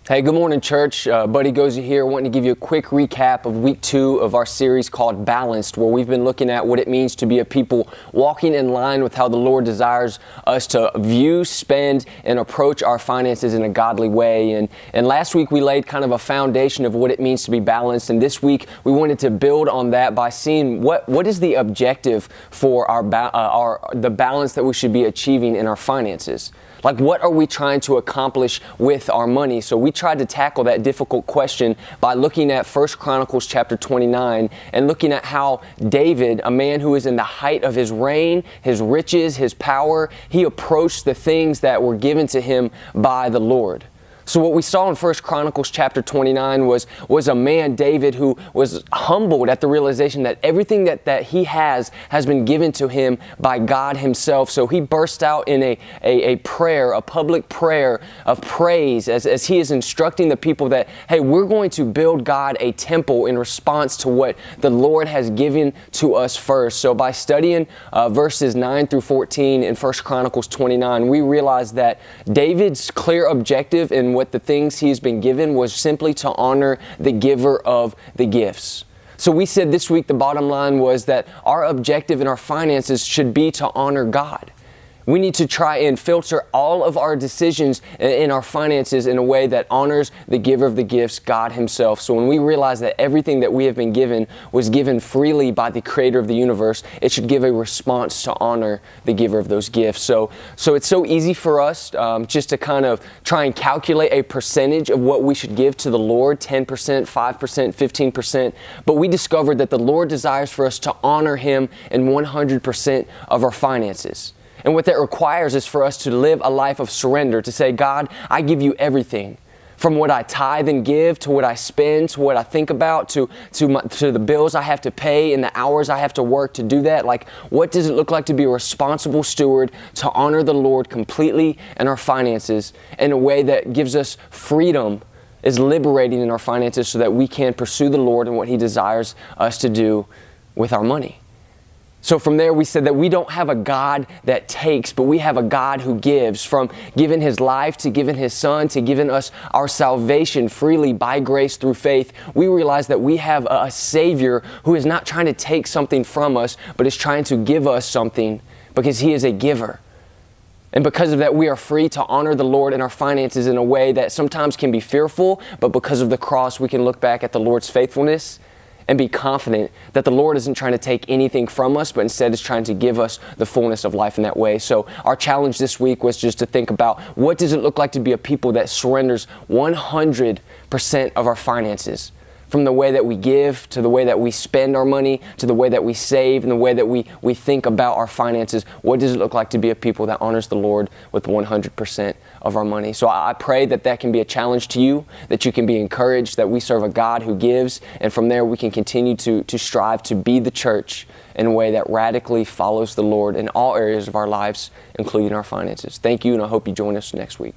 Hey, good morning, church. Buddy Gozy here, wanting to give you a quick recap of week 2 of our series called Balanced, where we've been looking at what it means to be a people walking in line with how the Lord desires us to view, spend, and approach our finances in a godly way. And last week we laid kind of a foundation of what it means to be balanced, and this week we wanted to build on that by seeing what is the objective for the balance that we should be achieving in our finances. Like, what are we trying to accomplish with our money? So we tried to tackle that difficult question by looking at 1 Chronicles chapter 29 and looking at how David, a man who is in the height of his reign, his riches, his power, he approached the things that were given to him by the Lord. So what we saw in 1 Chronicles chapter 29 was a man, David, who was humbled at the realization that everything that he has been given to him by God himself. So he burst out in a prayer, a public prayer of praise as he is instructing the people that, hey, we're going to build God a temple in response to what the Lord has given to us first. So by studying verses 9 through 14 in 1 Chronicles 29, we realize that David's clear objective in what the things he's been given was simply to honor the giver of the gifts. So we said this week the bottom line was that our objective in our finances should be to honor God. We need to try and filter all of our decisions in our finances in a way that honors the giver of the gifts, God himself. So when we realize that everything that we have been given was given freely by the creator of the universe, it should give a response to honor the giver of those gifts. So it's so easy for us just to kind of try and calculate a percentage of what we should give to the Lord, 10%, 5%, 15%. But we discovered that the Lord desires for us to honor him in 100% of our finances. And what that requires is for us to live a life of surrender, to say, God, I give you everything. From what I tithe and give, to what I spend, to what I think about, to the bills I have to pay and the hours I have to work to do that. Like, what does it look like to be a responsible steward, to honor the Lord completely in our finances in a way that gives us freedom, is liberating in our finances so that we can pursue the Lord and what he desires us to do with our money. So from there, we said that we don't have a God that takes, but we have a God who gives. From giving his life to giving his son to giving us our salvation freely by grace through faith, we realize that we have a Savior who is not trying to take something from us, but is trying to give us something because he is a giver. And because of that, we are free to honor the Lord in our finances in a way that sometimes can be fearful, but because of the cross, we can look back at the Lord's faithfulness and be confident that the Lord isn't trying to take anything from us, but instead is trying to give us the fullness of life in that way. So our challenge this week was just to think about, what does it look like to be a people that surrenders 100% of our finances? From the way that we give, to the way that we spend our money, to the way that we save, and the way that we think about our finances. What does it look like to be a people that honors the Lord with 100% of our money? So I pray that can be a challenge to you, that you can be encouraged, that we serve a God who gives, and from there we can continue to strive to be the church in a way that radically follows the Lord in all areas of our lives, including our finances. Thank you, and I hope you join us next week.